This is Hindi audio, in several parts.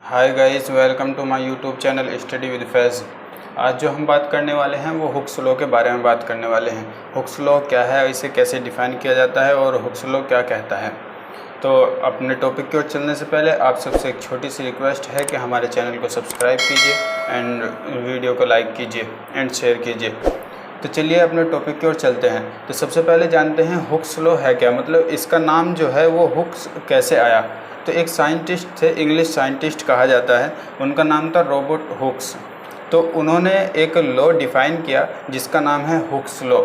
Hi guys, welcome to my YouTube channel study with Faiz. आज जो हम बात करने वाले हैं वो हुक्स लॉ के बारे में बात करने वाले हैं। हुक्स लॉ क्या है, इसे कैसे डिफ़ाइन किया जाता है और हुक्स लॉ क्या कहता है। तो अपने टॉपिक की ओर चलने से पहले आप सबसे एक छोटी सी रिक्वेस्ट है कि हमारे चैनल को सब्सक्राइब कीजिए एंड वीडियो को लाइक कीजिए एंड शेयर कीजिए। तो चलिए अपने टॉपिक की ओर चलते हैं। तो सबसे पहले जानते हैं हुक्स लॉ है क्या, मतलब इसका नाम जो है वो हुक्स कैसे आया। तो एक साइंटिस्ट थे, इंग्लिश साइंटिस्ट कहा जाता है, उनका नाम था रॉबर्ट हुक्स। तो उन्होंने एक लॉ डिफ़ाइन किया जिसका नाम है हुक्स लॉ।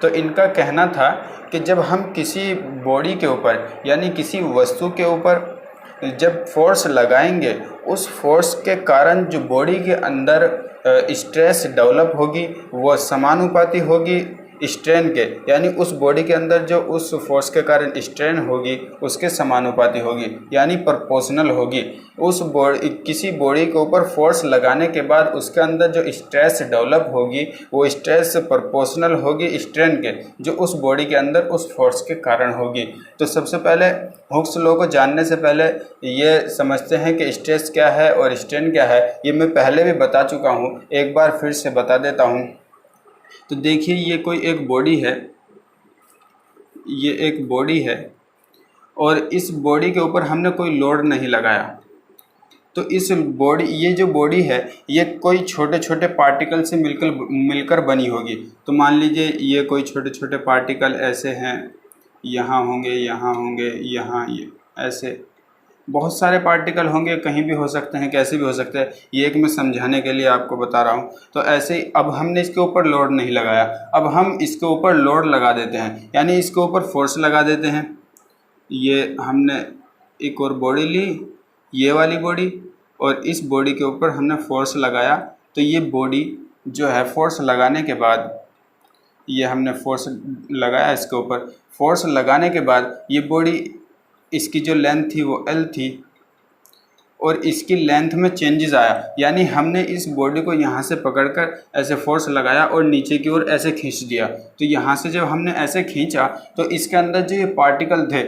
तो इनका कहना था कि जब हम किसी बॉडी के ऊपर यानी किसी वस्तु के ऊपर जब फोर्स लगाएंगे, उस फोर्स के कारण जो बॉडी के अंदर स्ट्रेस डेवलप होगी वो समानुपाती होगी स्ट्रेन के, यानी उस बॉडी के अंदर जो उस फोर्स के कारण स्ट्रेन होगी उसके समानुपाती होगी, यानी प्रोपोर्शनल होगी। उस बॉडी किसी बॉडी के ऊपर फोर्स लगाने के बाद उसके अंदर जो स्ट्रेस डेवलप होगी वो स्ट्रेस प्रोपोर्शनल होगी स्ट्रेन के, जो उस बॉडी के अंदर उस फोर्स के कारण होगी। तो सबसे पहले हुक्स लॉ को जानने से पहले ये समझते हैं कि स्ट्रेस क्या है और स्ट्रेन क्या है। ये मैं पहले भी बता चुका हूँ, एक बार फिर से बता देता हूँ। तो देखिए, ये कोई एक बॉडी है, ये एक बॉडी है और इस बॉडी के ऊपर हमने कोई लोड नहीं लगाया। तो इस बॉडी, ये जो बॉडी है ये कोई छोटे छोटे पार्टिकल से मिलकर बनी होगी। तो मान लीजिए ये कोई छोटे छोटे पार्टिकल ऐसे हैं, यहाँ होंगे, यहाँ होंगे, यहाँ, ये ऐसे बहुत सारे पार्टिकल होंगे, कहीं भी हो सकते हैं, कैसे भी हो सकते हैं। ये एक मैं समझाने के लिए आपको बता रहा हूँ। तो ऐसे ही अब हमने इसके ऊपर लोड नहीं लगाया, अब हम इसके ऊपर लोड लगा देते हैं, यानी इसके ऊपर फोर्स लगा देते हैं। ये हमने एक और बॉडी ली, ये वाली बॉडी, और इस बॉडी के ऊपर हमने फोर्स लगाया। तो ये बॉडी जो है, फोर्स लगाने के बाद, ये हमने फोर्स लगाया इसके ऊपर, फोर्स लगाने के बाद ये बॉडी, इसकी जो लेंथ थी वो L थी और इसकी लेंथ में चेंजेस आया, यानी हमने इस बॉडी को यहाँ से पकड़कर ऐसे फोर्स लगाया और नीचे की ओर ऐसे खींच दिया। तो यहाँ से जब हमने ऐसे खींचा तो इसके अंदर जो ये पार्टिकल थे,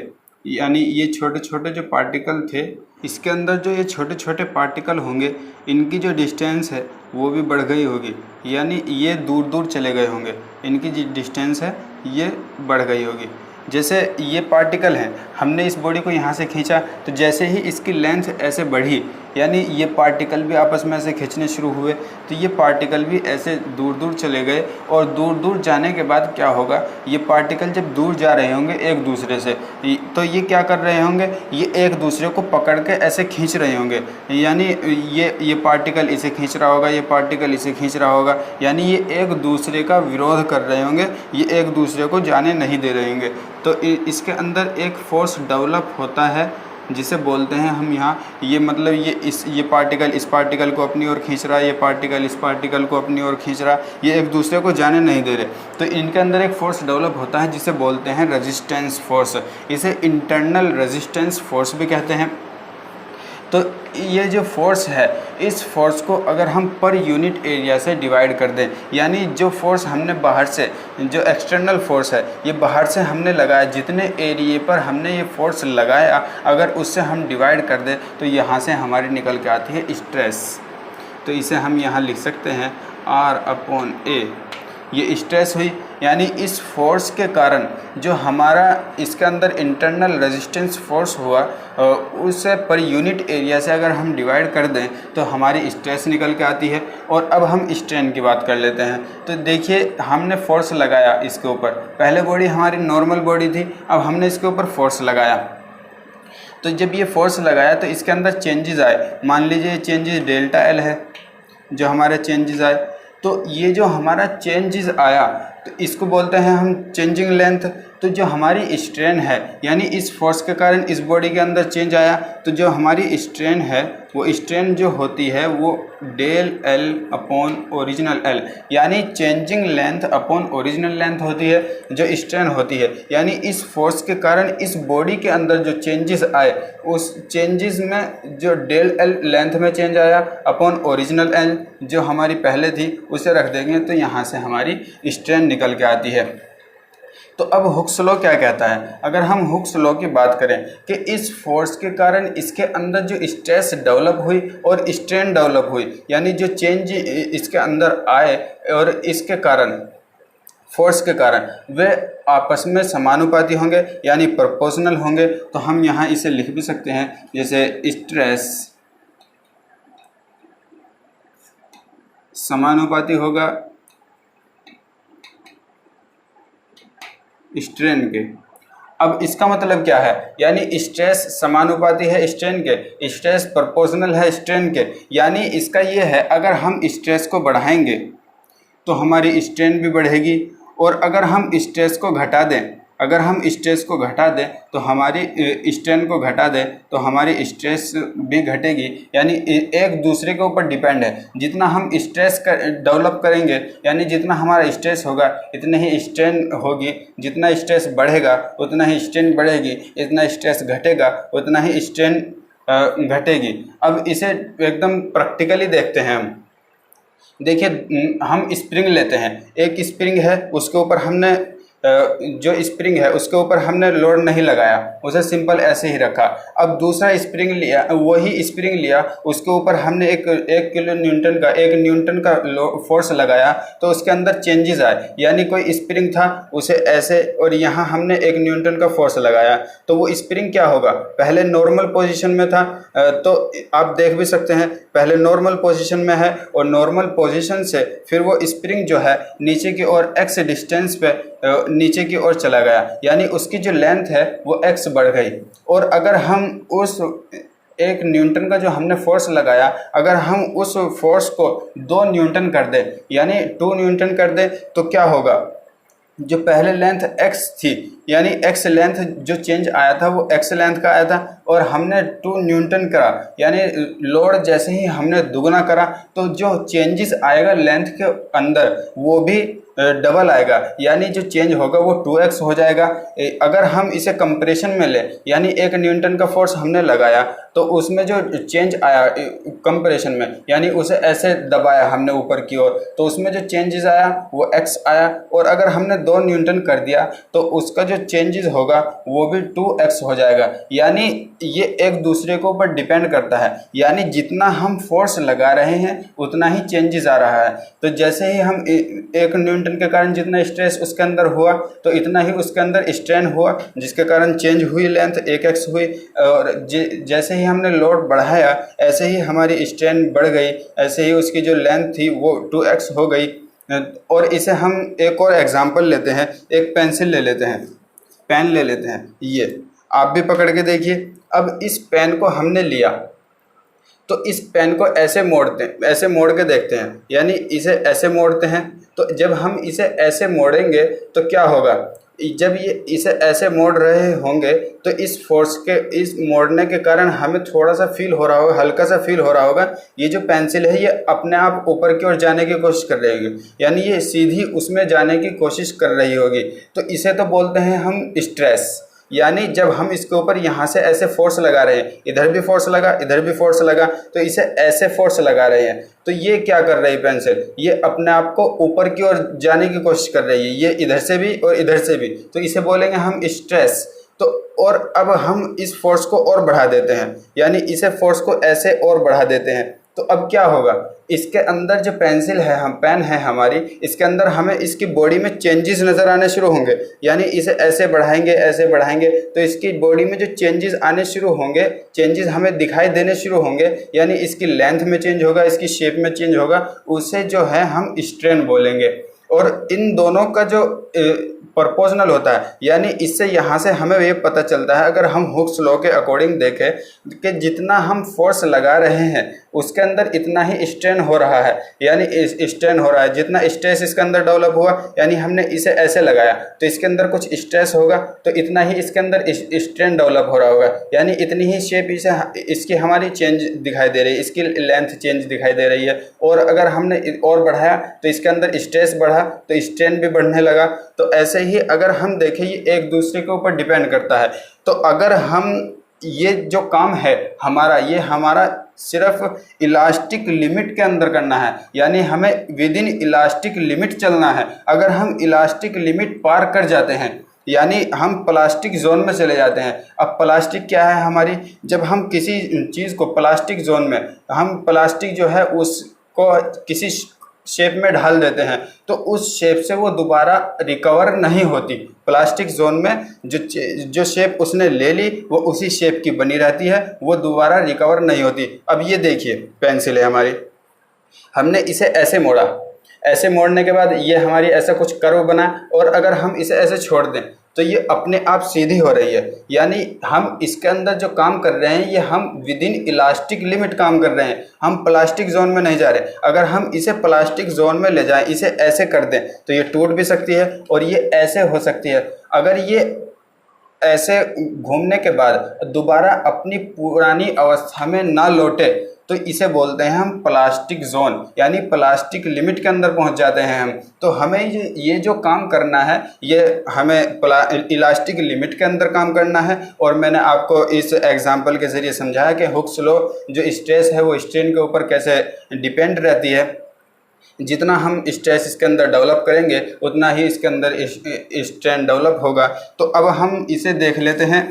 यानी ये छोटे छोटे जो पार्टिकल थे, इसके अंदर जो ये छोटे छोटे पार्टिकल होंगे, इनकी जो डिस्टेंस है वो भी बढ़ गई होगी, यानी ये दूर दूर चले गए होंगे, इनकी जो डिस्टेंस है ये बढ़ गई होगी। जैसे ये पार्टिकल हैं, हमने इस बॉडी को यहाँ से खींचा तो जैसे ही इसकी लेंथ ऐसे बढ़ी, यानी ये पार्टिकल भी आपस में ऐसे खींचने शुरू हुए, तो ये पार्टिकल भी ऐसे दूर दूर चले गए। और दूर दूर जाने के बाद क्या होगा, ये पार्टिकल जब दूर जा रहे होंगे एक दूसरे से, तो ये क्या कर रहे होंगे, ये एक दूसरे को पकड़ के ऐसे खींच रहे होंगे, यानी ये पार्टिकल इसे खींच रहा होगा, ये पार्टिकल इसे खींच रहा होगा, यानी ये एक दूसरे का विरोध कर रहे होंगे, ये एक दूसरे को जाने नहीं दे रहे होंगे। तो इसके अंदर एक फोर्स डेवलप होता है जिसे बोलते हैं हम यहाँ, ये मतलब ये पार्टिकल इस पार्टिकल को अपनी ओर खींच रहा है, ये पार्टिकल इस पार्टिकल को अपनी ओर खींच रहा है, ये एक दूसरे को जाने नहीं दे रहे। तो इनके अंदर एक फोर्स डेवलप होता है जिसे बोलते हैं रेजिस्टेंस फोर्स, इसे इंटरनल रेजिस्टेंस फोर्स भी कहते हैं। तो ये जो फोर्स है, इस फोर्स को अगर हम पर यूनिट एरिया से डिवाइड कर दें, यानी जो फोर्स हमने बाहर से, जो एक्सटर्नल फोर्स है ये बाहर से हमने लगाया, जितने एरिए पर हमने ये फोर्स लगाया अगर उससे हम डिवाइड कर दें तो यहाँ से हमारी निकल के आती है स्ट्रेस। तो इसे हम यहाँ लिख सकते हैं R/A, ये स्ट्रेस हुई। यानी इस फोर्स के कारण जो हमारा इसके अंदर इंटरनल रेजिस्टेंस फोर्स हुआ, उसे पर यूनिट एरिया से अगर हम डिवाइड कर दें तो हमारी स्ट्रेस निकल के आती है। और अब हम स्ट्रेन की बात कर लेते हैं। तो देखिए, हमने फोर्स लगाया इसके ऊपर, पहले बॉडी हमारी नॉर्मल बॉडी थी, अब हमने इसके ऊपर फोर्स लगाया। तो जब ये फोर्स लगाया तो इसके अंदर चेंजेस आए, मान लीजिए चेंजेस ΔL है जो हमारे चेंजेस आए। तो ये जो हमारा चेंजेस आया तो इसको बोलते हैं हम चेंजिंग लेंथ। तो जो हमारी स्ट्रेन है, यानी इस फोर्स के कारण इस बॉडी के अंदर चेंज आया, तो जो हमारी स्ट्रेन है वो स्ट्रेन जो होती है वो ΔL/ओरिजिनल L, यानी changing length upon original length होती है जो स्ट्रेन होती है। यानी इस फोर्स के कारण इस बॉडी के अंदर जो चेंजेस आए, उस चेंजेस में जो ΔL लेंथ में चेंज आया अपॉन ओरिजिनल L जो हमारी पहले थी उसे रख देंगे, तो यहाँ से हमारी स्ट्रेन निकल के आती है। तो अब हुक्स लॉ क्या कहता है? अगर हम हुक्स लॉ की बात करें कि इस फोर्स के कारण इसके अंदर जो स्ट्रेस डेवलप हुई और स्ट्रेन डेवलप हुई, यानी जो चेंज इसके अंदर आए और इसके कारण फोर्स के कारण वे आपस में समानुपाती होंगे यानी प्रोपोर्शनल होंगे। तो हम यहाँ इसे लिख भी सकते हैं, जैसे स्ट्रेस समानुपाती होगा स्ट्रेन के। अब इसका मतलब क्या है? यानी स्ट्रेस समानुपाती है स्ट्रेन के, स्ट्रेस प्रोपोर्शनल है स्ट्रेन के। यानी इसका ये है, अगर हम स्ट्रेस को बढ़ाएंगे तो हमारी स्ट्रेन भी बढ़ेगी, और अगर हम स्ट्रेस को घटा दें, अगर हम स्ट्रेस को घटा दें तो हमारी स्ट्रेन को घटा दें तो हमारी स्ट्रेस भी घटेगी। यानी एक दूसरे के ऊपर डिपेंड है। जितना हम स्ट्रेस डेवलप करेंगे, यानी जितना हमारा स्ट्रेस होगा इतनी ही स्ट्रेन होगी, जितना स्ट्रेस बढ़ेगा उतना ही स्ट्रेन बढ़ेगी, इतना स्ट्रेस घटेगा उतना ही स्ट्रेन घटेगी। अब इसे एकदम प्रैक्टिकली देखते हैं हम। देखिए, हम स्प्रिंग लेते हैं, एक स्प्रिंग है, उसके ऊपर हमने जो स्प्रिंग है उसके ऊपर हमने लोड नहीं लगाया, उसे सिंपल ऐसे ही रखा। अब दूसरा स्प्रिंग लिया, वही स्प्रिंग लिया, उसके ऊपर हमने एक किलो न्यूटन का, 1 न्यूटन का फोर्स लगाया, तो उसके अंदर चेंजेस आए। यानी कोई स्प्रिंग था उसे ऐसे, और यहाँ हमने 1 न्यूटन का फोर्स लगाया, तो वो स्प्रिंग क्या होगा? पहले नॉर्मल पोजीशन में था, तो आप देख भी सकते हैं पहले नॉर्मल पोजीशन में है, और नॉर्मल पोजीशन से फिर वो स्प्रिंग जो है नीचे की ओर x डिस्टेंस पे नीचे की ओर चला गया, यानी उसकी जो लेंथ है वो x बढ़ गई। और अगर हम उस 1 न्यूटन का जो हमने फोर्स लगाया, अगर हम उस फोर्स को 2 न्यूटन कर दें, यानी 2 न्यूटन कर दें, तो क्या होगा? जो पहले लेंथ x थी, यानी x लेंथ जो चेंज आया था वो x लेंथ का आया था, और हमने 2 न्यूटन करा, यानी लोड जैसे ही हमने दुगना करा, तो जो चेंजेस आएगा लेंथ के अंदर वो भी डबल आएगा, यानी जो चेंज होगा वो 2x हो जाएगा। अगर हम इसे कंप्रेशन में ले, यानी 1 न्यूटन का फोर्स हमने लगाया, तो उसमें जो चेंज आया कंप्रेशन में, यानी उसे ऐसे दबाया हमने ऊपर की ओर, तो उसमें जो चेंजेस आया वो x आया। और अगर हमने 2 न्यूटन कर दिया तो उसका जो चेंजेस होगा वो भी 2x हो जाएगा। यानी ये एक दूसरे के ऊपर डिपेंड करता है, यानी जितना हम फोर्स लगा रहे हैं उतना ही चेंजेस आ रहा है। तो जैसे ही हम 1 न्यूटन के कारण जितना स्ट्रेस उसके अंदर हुआ, तो इतना ही उसके अंदर स्ट्रेन हुआ, जिसके कारण चेंज हुई लेंथ 1x हुई। और जैसे ही हमने लोड बढ़ाया ऐसे ही हमारी स्ट्रेन बढ़ गई, ऐसे ही उसकी जो लेंथ थी वो 2x हो गई। और इसे हम एक और एग्जांपल लेते हैं, एक पेंसिल ले लेते हैं, पेन ले लेते हैं, ये आप भी पकड़ के देखिए। अब इस पेन को हमने लिया, तो इस पेन को ऐसे मोड़ते हैं, ऐसे मोड़ के देखते हैं, यानी इसे ऐसे मोड़ते हैं। तो जब हम इसे ऐसे मोड़ेंगे तो क्या होगा? जब ये इसे ऐसे मोड़ रहे होंगे तो इस फोर्स के, इस मोड़ने के कारण हमें थोड़ा सा फील हो रहा होगा, हल्का सा फील हो रहा होगा, ये जो पेंसिल है ये अपने आप ऊपर की ओर जाने की कोशिश कर रही होगी, यानी ये सीधी उसमें जाने की कोशिश कर रही होगी। तो इसे तो बोलते हैं हम स्ट्रेस। यानी जब हम इसके ऊपर यहाँ से ऐसे फोर्स लगा रहे हैं, इधर भी फोर्स लगा, इधर भी फोर्स लगा, तो इसे ऐसे फोर्स लगा रहे हैं, तो ये क्या कर रही है पेंसिल? ये अपने आप को ऊपर की ओर जाने की कोशिश कर रही है, ये इधर से भी और इधर से भी, तो इसे बोलेंगे हम स्ट्रेस। तो और अब हम इस फोर्स को और बढ़ा देते हैं, यानी इसे फोर्स को ऐसे और बढ़ा देते हैं, तो अब क्या होगा? इसके अंदर जो पेंसिल है, हम पेन है हमारी, इसके अंदर हमें इसकी बॉडी में चेंजेस नज़र आने शुरू होंगे। यानी इसे ऐसे बढ़ाएंगे तो इसकी बॉडी में जो चेंजेस आने शुरू होंगे, चेंजेस हमें दिखाई देने शुरू होंगे, यानी इसकी लेंथ में चेंज होगा, इसकी शेप में चेंज होगा, उसे जो है हम स्ट्रेन बोलेंगे। और इन दोनों का जो प्रोपोर्शनल होता है, यानी इससे यहाँ से हमें ये पता चलता है, अगर हम हुक्स लॉ के अकॉर्डिंग देखें कि जितना हम फोर्स लगा रहे हैं उसके अंदर इतना ही स्ट्रेन हो रहा है, यानी स्ट्रेन हो रहा है। जितना स्ट्रेस इसके अंदर डेवलप हुआ, यानी हमने इसे ऐसे लगाया तो इसके अंदर कुछ स्ट्रेस होगा, तो इतना ही इसके अंदर स्ट्रेन डेवलप हो रहा होगा, यानी इतनी ही शेप इसकी हमारी चेंज दिखाई दे रही है, इसकी लेंथ चेंज दिखाई दे रही है। और अगर हमने और बढ़ाया तो इसके अंदर स्ट्रेस बढ़ा तो स्ट्रेन भी बढ़ने लगा। तो ऐसे ही अगर हम देखें ये एक दूसरे के ऊपर डिपेंड करता है। तो अगर हम ये जो काम है हमारा, ये हमारा सिर्फ इलास्टिक लिमिट के अंदर करना है, यानी हमें विद इन इलास्टिक लिमिट चलना है। अगर हम इलास्टिक लिमिट पार कर जाते हैं यानी हम प्लास्टिक जोन में चले जाते हैं। अब प्लास्टिक क्या है हमारी, जब हम किसी चीज़ को प्लास्टिक जोन में, हम प्लास्टिक जो है उसको किसी शेप में ढाल देते हैं तो उस शेप से वो दोबारा रिकवर नहीं होती। प्लास्टिक जोन में जो शेप उसने ले ली वो उसी शेप की बनी रहती है, वो दोबारा रिकवर नहीं होती। अब ये देखिए पेंसिल है हमारी, हमने इसे ऐसे मोड़ा, ऐसे मोड़ने के बाद ये हमारी ऐसा कुछ कर्व बना, और अगर हम इसे ऐसे छोड़ दें तो ये अपने आप सीधी हो रही है। यानी हम इसके अंदर जो काम कर रहे हैं ये हम विद इन इलास्टिक लिमिट काम कर रहे हैं, हम प्लास्टिक जोन में नहीं जा रहे। अगर हम इसे प्लास्टिक जोन में ले जाएं, इसे ऐसे कर दें तो ये टूट भी सकती है और ये ऐसे हो सकती है। अगर ये ऐसे घूमने के बाद दोबारा अपनी पुरानी अवस्था में ना लौटे तो इसे बोलते हैं हम प्लास्टिक जोन, यानी प्लास्टिक लिमिट के अंदर पहुंच जाते हैं हम। तो हमें ये जो काम करना है ये हमें इलास्टिक लिमिट के अंदर काम करना है। और मैंने आपको इस एग्जांपल के ज़रिए समझाया कि हुक्स लॉ जो स्ट्रेस है वो स्ट्रेन के ऊपर कैसे डिपेंड रहती है। जितना हम स्ट्रेस इसके अंदर डेवलप करेंगे उतना ही इसके अंदर स्ट्रेन डेवलप होगा। तो अब हम इसे देख लेते हैं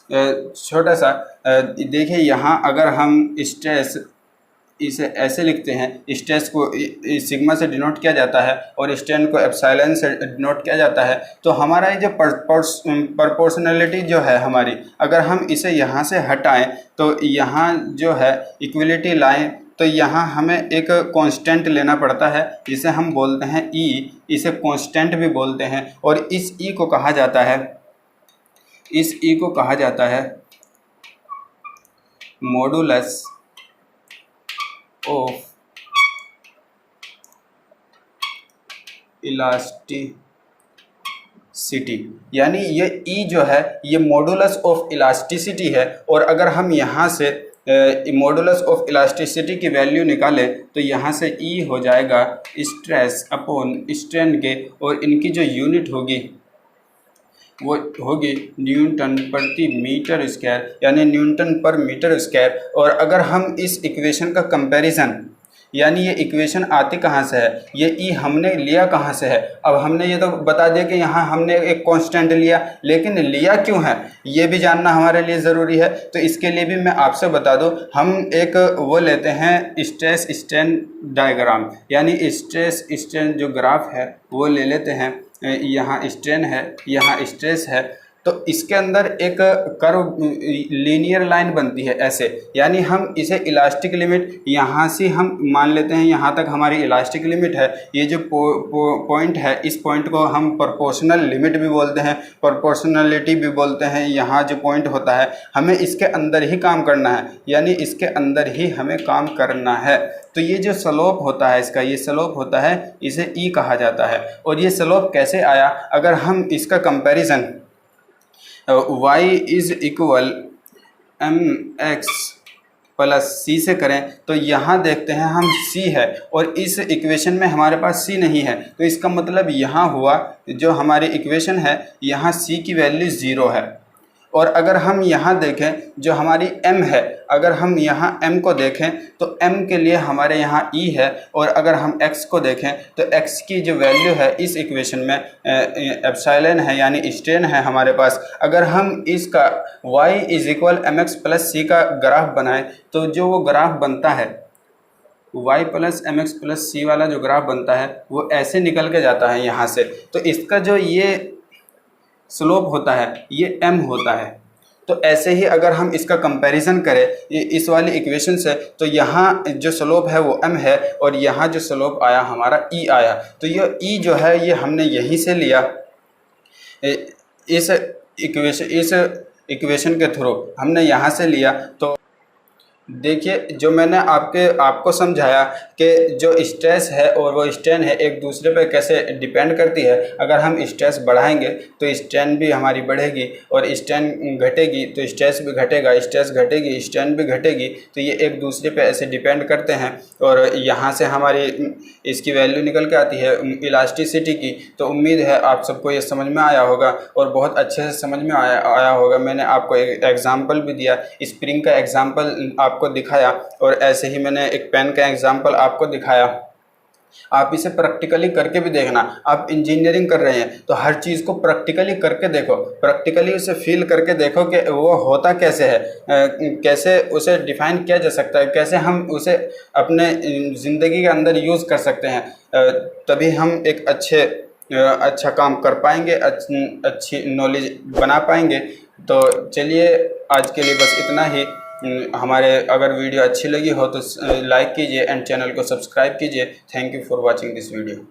छोटा सा। देखिए यहाँ अगर हम स्ट्रेस इसे ऐसे लिखते हैं, स्ट्रेस को सिग्मा से डिनोट किया जाता है और स्ट्रेन को एप्सिलॉन से डिनोट किया जाता है। तो हमारा ये जो प्रोपोर्शनलिटी जो है हमारी, अगर हम इसे यहाँ से हटाएं तो यहाँ जो है इक्वलिटी लाएं तो यहाँ हमें एक कांस्टेंट लेना पड़ता है जिसे हम बोलते हैं ई, इसे कांस्टेंट भी बोलते हैं। और इस ई को कहा जाता है, इस ई को कहा जाता है मॉडुलस ऑफ इलास्टिसिटी। यानी ये ई जो है ये मॉडुलस ऑफ इलास्टिसिटी है। और अगर हम यहाँ से मॉडुलस ऑफ इलास्टिसिटी की वैल्यू निकालें तो यहाँ से ई हो जाएगा स्ट्रेस अपॉन स्ट्रेन के, और इनकी जो यूनिट होगी वो होगी न्यूटन प्रति मीटर स्क्वायर, यानी न्यूटन पर मीटर स्क्वायर। और अगर हम इस इक्वेशन का कंपैरिजन, यानी ये इक्वेशन आती कहाँ से है, ये ई हमने लिया कहाँ से है। अब हमने ये तो बता दिया कि यहाँ हमने एक कांस्टेंट लिया, लेकिन लिया क्यों है ये भी जानना हमारे लिए ज़रूरी है। तो इसके लिए भी मैं आपसे बता दूँ, हम एक वो लेते हैं स्ट्रेस स्ट्रेन डायग्राम, यानी स्ट्रेस स्ट्रेन जो ग्राफ है वो ले लेते हैं। यहाँ स्ट्रेन है, यहाँ स्ट्रेस है, तो इसके अंदर एक कर्व लीनियर लाइन बनती है ऐसे। यानी हम इसे इलास्टिक लिमिट यहाँ से हम मान लेते हैं, यहाँ तक हमारी इलास्टिक लिमिट है। ये जो पॉइंट है इस पॉइंट को हम प्रोपोर्शनल लिमिट भी बोलते हैं, प्रोपोर्शनलिटी भी बोलते हैं। यहाँ जो पॉइंट होता है हमें इसके अंदर ही काम करना है, यानी इसके अंदर ही हमें काम करना है। तो ये जो स्लोप होता है इसका, ये स्लोप होता है, इसे ई कहा जाता है। और ये स्लोप कैसे आया, अगर हम इसका comparison y is equal m x plus c से करें तो यहाँ देखते हैं हम c है और इस इक्वेशन में हमारे पास c नहीं है। तो इसका मतलब यहाँ हुआ जो हमारी इक्वेशन है यहाँ c की वैल्यू 0 है। और अगर हम यहाँ देखें जो हमारी m है, अगर हम यहाँ m को देखें तो m के लिए हमारे यहाँ e है। और अगर हम x को देखें तो x की जो वैल्यू है इस इक्वेशन में एप्सिलॉन है, यानी स्ट्रेन है हमारे पास। अगर हम इसका y is equal m x plus c का ग्राफ बनाएं तो जो वो ग्राफ बनता है y plus m x plus c वाला जो ग्राफ बनता है वो ऐसे निकल के जाता है यहाँ से। तो इसका जो ये स्लोप होता है ये m होता है। तो ऐसे ही अगर हम इसका कंपैरिजन करें इस वाली इक्वेशन से तो यहाँ जो स्लोप है वो m है और यहाँ जो स्लोप आया हमारा e आया। तो ये e जो है ये हमने यहीं से लिया, इस इक्वेशन के थ्रू हमने यहाँ से लिया। तो देखिए जो मैंने आपको समझाया कि जो स्ट्रेस है और वो स्ट्रेन है एक दूसरे पे कैसे डिपेंड करती है। अगर हम स्ट्रेस बढ़ाएंगे तो स्ट्रेन भी हमारी बढ़ेगी, और स्ट्रेन घटेगी तो स्ट्रेस भी घटेगा, स्ट्रेस घटेगी स्ट्रेन भी घटेगी। तो ये एक दूसरे पे ऐसे डिपेंड करते हैं। और यहाँ से हमारी इसकी वैल्यू निकल के आती है इलास्टिसिटी की। तो उम्मीद है आप सबको ये समझ में आया होगा और बहुत अच्छे से समझ में आया होगा। मैंने आपको एक एग्जाम्पल भी दिया, स्प्रिंग का एग्जाम्पल आपको दिखाया, और ऐसे ही मैंने एक पेन का एग्जाम्पल आपको दिखाया। आप इसे प्रैक्टिकली करके भी देखना। आप इंजीनियरिंग कर रहे हैं तो हर चीज़ को प्रैक्टिकली करके देखो, प्रैक्टिकली उसे फील करके देखो कि वो होता कैसे है, कैसे उसे डिफ़ाइन किया जा सकता है, कैसे हम उसे अपने ज़िंदगी के अंदर यूज़ कर सकते हैं। तभी हम एक अच्छा काम कर पाएंगे, अच्छी नॉलेज बना पाएंगे। तो चलिए आज के लिए बस इतना ही। हमारे अगर वीडियो अच्छी लगी हो तो लाइक कीजिए एंड चैनल को सब्सक्राइब कीजिए। Thank you for watching this video.